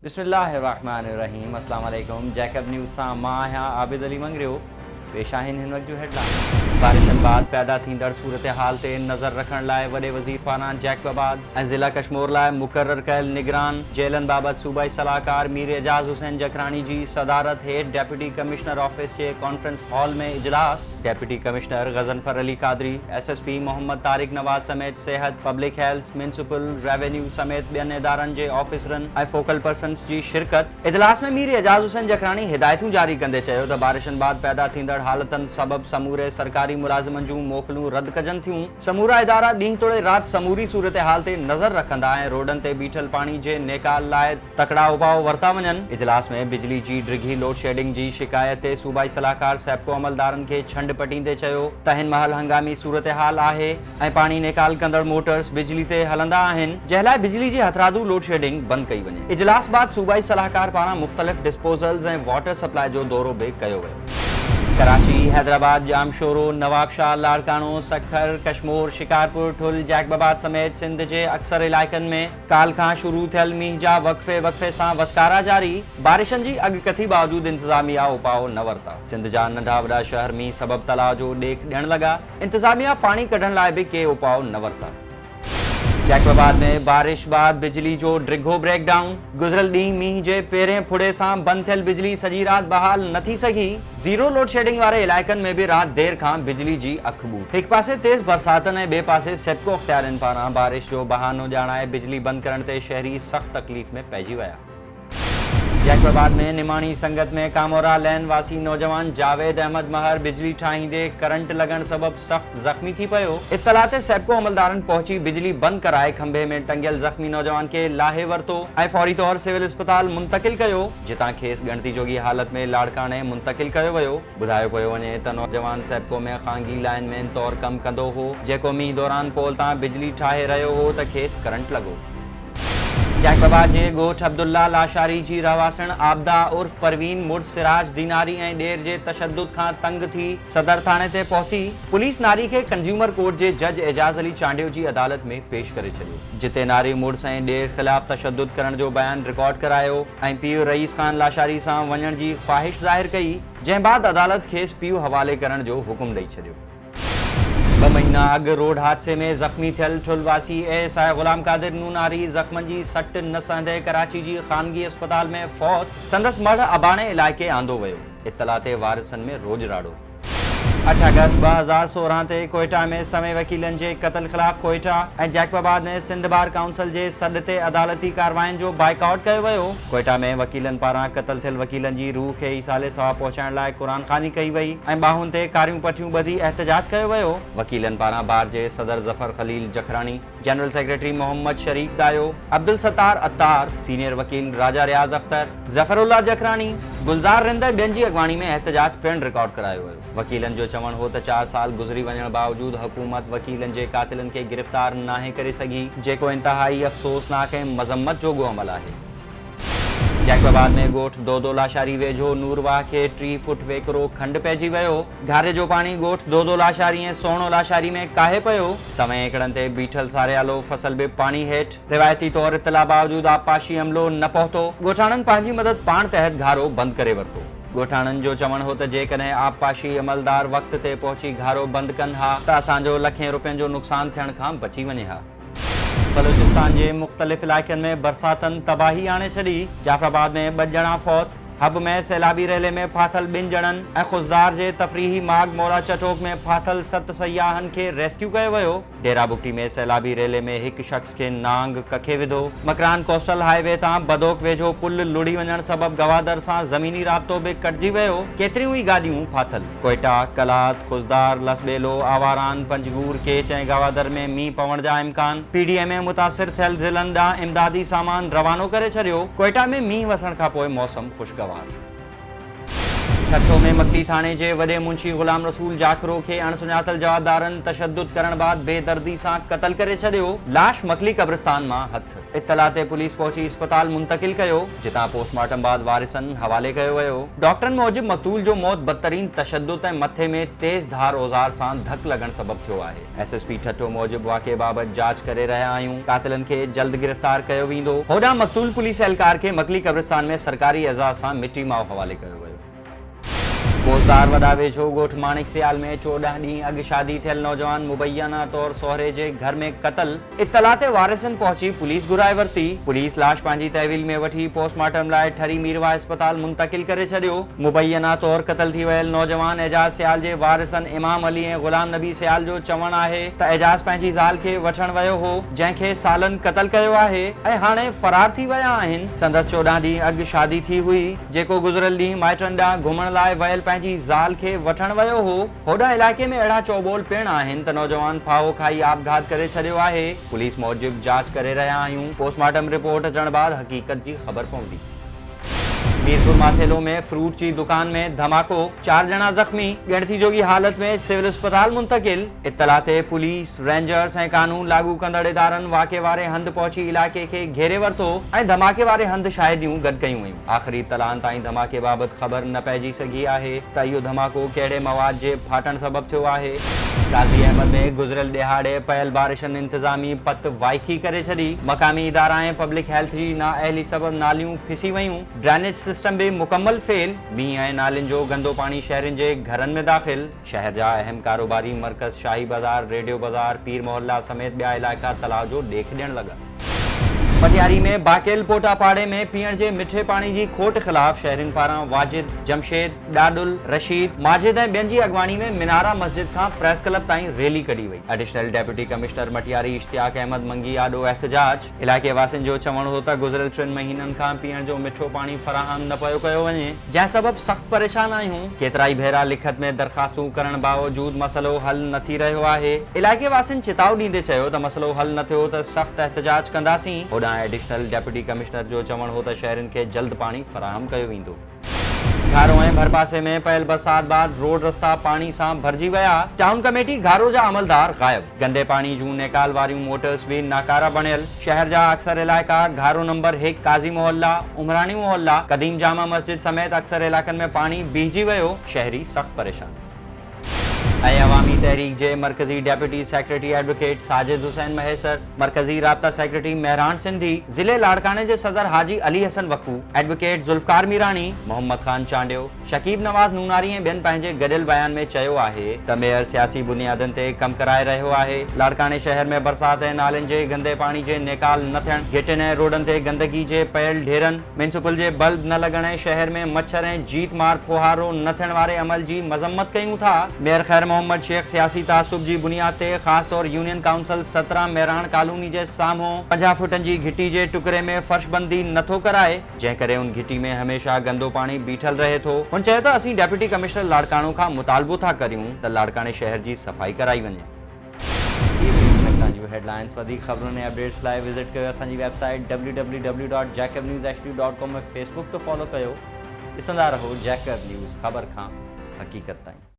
बिस्मिल्लाहिर्रहमानिर्रहीम अस्सलाम वालेकुम। जैकब न्यूज़ सां मां आहियां आबिद अली मंगरियो। पेश आहिनि हिन वक़्त जूं हेडलाइन। बारिशनि बाद पैदा थींदड़ सूरत हाल ते नज़र रखण लाइ वॾे वज़ीर पारां जैकबाबाद ऐं ज़िला कश्मीर लाइ मुक़ररु कयल निगरान जेलनि बाबति सूबाई सलाहकार मीर एजाज़ हुसैन जखरानी जी सदारत हेठि डेप्यूटी कमिश्नर ऑफिस जे कॉन्फ्रेंस हॉल में इजलास। Deputy commissioner Ghazanfar Ali Qadri, SSP Mohammad Tariq Nawaz समेत सेहत, पब्लिक हेल्थ, म्यूनिसिपल रेवेन्यू समेत ॿियनि इदारनि जे ऑफिसरनि ऐं फोकल पर्सन्स जी शिरकत। इजलास में मीर एजाज़ हुसैन जखरानी हिदायतूं जारी कंदे चयो त बारिशनि बाद पैदा थींदड़ हालतनि सबबि समूरे सरकारी मुलाज़िमनि जूं मोकलूं रद्द कजनि थियूं। समूरा इदारा ॾींहुं तोड़े राति समूरी सूरत हाल ते नज़र रखंदा ऐं रोडनि ते बीठल पाणी जे नेकाल लाइ तकड़ा उपाउ वरिता वञनि। इजलास में बिजली जी डिघी लोड शेडिंग जी शिकायत ते सूबाई सलाहकार सेप्को अमलदारनि खे छंड पटींदे चयो त हिन महल हंगामी सूरत हाल आहे ऐं पाणी नेकाल कंदड़ मोटर्स बिजली ते हलंदा आहिनि, जंहिं लाइ बिजली जी हथरादू लोड शेडिंग बंदि कई वञे। इजलास बाद सूबाई सलाहकार पारां मुख़्तलिफ़ डिस्पोजल्स ऐं वाटर सप्लाई जो दौरो बि कयो वियो। कराची, हैदराबाद, जामशोरो, नवाबशाह, लाड़कानो, सखर, कश्मीर, शिकारपुर, ठुल, जैकबाबाद समेत सिंध जे अक्सर इलाइक़नि में काल खां शुरू थियल मींहुं जा वक़फ़े सां वसकारा जारी। बारिशनि जी अॻकथी बावजूदि इंतज़ामिया उपाउ न वरिता। सिंध जा नंढा वॾा शहर मींहुं सबबि तलाउ जो ॾेख ॾियण लॻा। इंतज़ामिया पाणी कढण लाइ बि के उपाउ न वरिता। जैकबाबाद में बारिश बाद बिजली जो डिघो ब्रेकडाउन। गुज़िरियल ॾींहुं मींहुं जे पहिरें फुड़े सां बंदि थियल बिजली सॼी राति बहाल न थी सघी। ज़ीरो लोड शेडिंग वारे इलाइक़नि में बि राति देर खां बिजली जी अख ॿूट। हिकु पासे तेज़ बरसातनि ऐं ॿिए पासे सेप्को अख़्तियारनि पारां बारिश जो बहानो ॼाणाए बिजली बंदि करण ते शहरी सख़्त तकलीफ़ में पइजी विया। जैकबाबाद में निमाणी संगत में कामोरा लैन वासी नौजवान जावेद अहमद महर बिजली ठाहींदे करंट लॻण सबबि सख़्त ज़ख़्मी थी पियो। इत्तला ते सेप्को अमलदारनि पहुची बिजली बंदि कराए खंभे में टंगियल ज़ख़्मी नौजवान खे लाहे वरितो ऐं फौरी तौर सिविल अस्पताल मुंतक़िल कयो, जितां खेसि ॻणती जोगी हालत में लाड़काणे मुंतक़िल कयो वियो। ॿुधायो पियो वञे त नौजवान सेप्को में ख़ानगी लाइनमैन तौरु कमु कंदो हो, जेको मींहुं दौरान पोल तां बिजली ठाहे रहियो हो त खेसि करंट लॻो। जैकबाबाद जे ॻोठ अब्दुल्ला लाशारी जी रहवासण आबदा उर्फ परवीन मुड़ सिराज दीनारी ऐं ॾेर जे तशद्दुद खां तंग थी सदर थाणे ते पहुती। पुलिस नारी खे कंज्यूमर कोर्ट जे जज एजाज़ अली चांडियो जी अदालत में पेश करे छॾियो, जिते नारी मुड़ुस ऐं ॾेर ख़िलाफ़ तशद्दुद करण जो बयान रिकॉर्ड करायो ऐं पीउ रईस ख़ान लाशारी सां वञण जी ख़्वाहिश ज़ाहिर कई, जंहिं बाद अदालत खेसि पीउ हवाले करण जो हुकुम ॾेई छॾियो। 2 महीना अॻु रोड हादसे में ज़ख़्मी थियल ठुलवासी ASI ग़ुलाम कादिर नूनारी ज़ख़्मनि जी सट न सहंदे कराची जी ख़ानगी अस्पताल में फ़ौत। संदसि मढ़ अबाणे इलाइक़े आंदो वियो। इत्तला ते वारिसनि में रोज राड़ो। 8 अगस्त 2016 ते कोयटा में समय वकीलनि जे क़त्ल ख़िलाफ़ कोयटा ऐं जैकबाबाद में सिंध बार काउंसिल जे सॾ ते अदालती कार्रवाइनि जो बाइकआउट कयो वियो। कोयटा में वकीलनि पारां क़त्ल थियल वकीलनि जी रूह खे ईसाले सवाब पहुचाइण लाइ क़ुरान ख़ानी कई वई ऐं ॿाहुनि ते कारियूं पटियूं ॿधी एहतजाज कयो वियो। वकीलनि पारां बार जे सदर ज़फ़र ख़लील जखरानी, जनरल सेक्रेटरी मोहम्मद शरीफ दायो, अब्दुल सत्तार अत्तार, सीनियर वकील राजा रियाज़ अख्तर, ज़फ़रुल्लाह जखरानी, गुलज़ार रिंदर ॿियनि जी अॻवानी में एहतजाज पिणु रिकॉर्ड करायो वियो। वकीलनि जो चवणु हो त 4 साल गुज़री वञण बावजूदि हुकूमत वकीलनि जे कातिलनि खे गिरफ़्तार नाहे करे सघी, जेको इंतहाई अफ़सोसनाक ऐं मज़म्मत जोॻो अमल आहे। जैकबाबाद में ॻोठ दोदो लाशारी वेझो नूरवाह खे 3 फुट वेकिरो खंडु पइजी वियो। घारे जो पाणी ॻोठ दोदो लाशारी ऐं सोणो लाशारी में काहे पियो। समय एकड़नि ते बीठल सारियालो फसल बि पाणी हेठि। रिवायती तौर इतला बावजूदि आबपाशी अमलो न पहुतो। ॻोठाणनि पंहिंजी मदद पाण तहत घारो बंदि करे वरितो। ॻोठाणनि जो चवणु हो त जेकॾहिं आबपाशी अमलदार वक़्त ते पहुची घारो बंदि कनि हा त असांजो लखें रुपयनि जो नुक़सानु थियण खां बची वञे हा। बलूचिस्तान जे मुख़्तलिफ़ इलाइक़नि में बरसातनि तबाही आणे छॾी। जाफ़राबाद में 2 ॼणा फ़ौत। हब में सैलाबी रेले में फाथल 2 ॼणनि ऐं खुशदार जे तफ़रीही माग मोरा चटोक में फाथल 7 सयाहनि खे रेस्क्यू कयो वियो। डेरा बुगटी में सैलाबी रेले में हिकु शख़्स खे नांग कखे विधो। मकरान कोस्टल हाईवे तां बदोक वेझो पुल लुड़ी वञण सबबि गवादर सां ज़मीनी राब्तो बि कटिजी वियो। केतिरियूं ई गाॾियूं फाथल। कोयटा, कलात, खुशदार, लसबेलो, आवारान, पंजगूर, केच ऐं गवादर में मींहुं पवण जा इम्कान। PDA में मुतासिर थियल ज़िलनि ॾांहुं इमदादी सामान रवानो करे छॾियो। कोयटा में मींहुं वसण खां पोइ मौसम ख़ुशगवार। छठो में मकली थाने जे वॾे मुंशी गुलाम रसूल जाखरो खे अणसुञातल जवाबदारनि तशद्दुद करण बाद बेदर्दी सां क़त्ल करे छॾियो। लाश मकली कब्रिस्तान मां हथ। इत्तला ते पुलिस पहुची अस्पताल मुंतकिल कयो, जितां पोस्टमार्टम बाद वारिसनि हवाले कयो वियो। डॉक्टरनि मूजिब मक़तूल जो मौत बदतरीन तशद्दुद ऐं मथे में तेज़ धार औज़ार सां धक लॻण सबब थियो आहे। एसएसपी ठट्टो मूजिब वाक़े बाबति जांच करे रहिया आहियूं। कातिलनि खे जल्द गिरफ़्तार कयो वेंदो। होॾां मक़तूल पुलिस एहलकार खे मकली कब्रिस्तान में सरकारी एज़ाज़ सां मिटी माओ हवाले कयो वियो। पोज़दार वॾा वेझो ॻोठ माणिक सियाल में 14 ॾींहं अॻु शादी थियल नौजवान मुबैना तौर सोहरे जे घर में क़त्ल। इत्तला ते वारिसनि पहुची पुलिस घुराए वरिती। पुलिस लाश पंहिंजी तहवील में वठी पोस्टमार्टम लाइ ठरी मीरवा अस्पताल मुंतकिल करे छॾियो। मुबैना तौर क़त्ल थी वियल नौजवान एजाज सियाल जे वारिसनि इमाम अली ऐं गुलाम नबी सियाल जो चवणु आहे त एजाज पंहिंजी ज़ाल खे वठण वियो हो, जंहिंखे सालनि क़त्ल कयो आहे ऐं हाणे फरार थी विया आहिनि। संदसि 14 ॾींहं अॻु शादी थी हुई, जेको गुज़िरियल ॾींहुं माइटनि ॾांहुं घुमण लाइ वियल पंहिंजी ज़ाल खे वठण वियो हो। होॾा इलाइक़े में अहिड़ा चौबोल पिण आहिनि त नौजवान फाहो खाई आपघात करे छॾियो आहे। पुलिस मूजिब जांच करे रहिया आहियूं। पोस्टमार्टम रिपोर्ट अचण बाद हक़ीक़त जी ख़बर पवंदी। मीरपुर माथेलो में फ्रूट की दुकान में धमाको, 4 ॼणा ज़ख्मी, ॻणती जोगी हालत में सिविल अस्पताल मुंतकिल। इत्तला ते पुलिस, रेंजर्स ऐं कानून लागू कंदड़ इदारनि वाक़े वारे हंधि पहुची इलाइक़े खे घेरे वरितो ऐं धमाके वारे हंधि शाहिदियूं गॾु कयूं वयूं। आख़िरी इत्तलाहनि ताईं धमाके बाबति ख़बर न पइजी सघी आहे त इहो धमाको कहिड़े मवाद जे फाटण सबब थियो आहे। गाज़ी अहमद में गुज़िरियल ॾिहाड़े पयल बारिशनि इंतज़ामी पत वाइकी करे छॾी। मक़ामी इदारा ऐं पब्लिक हेल्थ जी नाअहली सबब नालियूं फिसी वयूं। ड्रेनेज सिस्टम भी मुकम्मल फेल। मींहुं ऐं नालियुनि जो गंदो पानी शहरनि जे घरनि में दाख़िल। शहर जा अहम कारोबारी मरकज़ शाही बाज़ार, रेडियो बाज़ार, पीर मोहल्ला समेत ॿिया इलाइक़ा तलाउ जो ॾेख ॾियण लॻा। पटियारी में बाकेल पोटा पाड़े में पीअण जे मिठे पानी जी खोट ख़िलाफ़ शहरियुनि पारां वाजिद, जमशेद, ॾाडुल, रशीद, माजिद ऐं ॿियनि जी अॻवानी में मिनारा मस्जिद खां प्रेस क्लब ताईं रैली कढी वई। Additional deputy commissioner Matiari Ishtiaq Ahmed Mangi आॾो एहतजाज। इलाइक़े वासियुनि जो चवणु हो त गुज़िरियल 3 महीननि खां पीअण जो मिठो पानी फराहम न पियो कयो वञे, जंहिं सबब सख़्त परेशान आहियूं। केतिराई भेरा लिखत में दरख़्वास्तूं करण बावजूद मसइलो हल न थी रहियो आहे। इलाइक़े वासियुनि चिताव ॾींदे चयो त मसइलो हल न थियो त सख़्त एहतजाज कंदासीं। एडिशनल डेप्यूटी कमिश्नर जो चवणु हो त शहरनि खे जल्द पानी फराहम कयो वेंदो। घारो ऐं भरपासे में पयल बरसात बाद रोड रस्ता पानी सां भरिजी विया। टाउन कमेटी घारो जा अमलदार गायब। गंदे पानी जूं नेकाल वारियूं मोटर्स भी नाकारा बणियल। शहर जा अक्सर इलाइक़ा घारो नंबर 1, काज़ी मोहल्ला, उमरानी मोहल्ला, कदीम जामा मस्जिद समेत अक्सर इलाइक़नि में पानी बीहजी वियो। शहरी सख़्त परेशान। ऐं अवामी तहरीक जे मरकज़ी deputy secretary advocate Sajid Hussain Mahesar, मरकज़ी राब्ता सेक्रेटरी महरान सिंधी, ज़िले लाड़काने जे सदर हाजी अली हसन वक्कू, एडवोकेट ज़ुल्फ़कार मीरानी, मोहम्मद ख़ान चांडियो, शकीब नवाज़ नूनारी ऐं ॿियनि पंहिंजे गॾियल बयान में चयो आहे त मेयर सियासी बुनियादनि ते कमु कराए रहियो आहे। लाड़काने शहर में बरसात ऐं नालियुनि जे गंदे पानी जे निकाल न थियण, घिटियुनि ऐं रोडनि ते गंदगी जे पयल ढेरनि, म्यूनिसिपल जे बल्ब न लॻण ऐं शहर में मच्छर ऐं जीत मार फुहारो न थियण वारे अमल जी मज़म्मत कयूं था। मेयर खैर मोहम्मद शेख सियासी तासुब जी बुनियाद ते ख़ासि तौर यूनियन काउंसिल 17 मेहरान कॉलोनी जे साम्हूं 50 फुटनि जी घिटी जे टुकड़े में फर्शबंदी नथो कराए, जंहिं करे उन घिटी में हमेशा गंदो पानी बीठल रहे थो। हुन चयो त असीं डेप्यूटी कमिश्नर लाड़कानो खां मुतालबो था करियूं त लाड़काने शहर जी सफ़ाई कराई वञे। हेडलाइंस वधीक ख़बरुनि ऐं अपडेट्स लाइ विज़िट कयो असांजी वेबसाइट www.jacobnewshd.com में फेसबुक ते फॉलो कयो। ॾिसंदा रहो जैकब न्यूज़, ख़बर खां हक़ीक़त ताईं।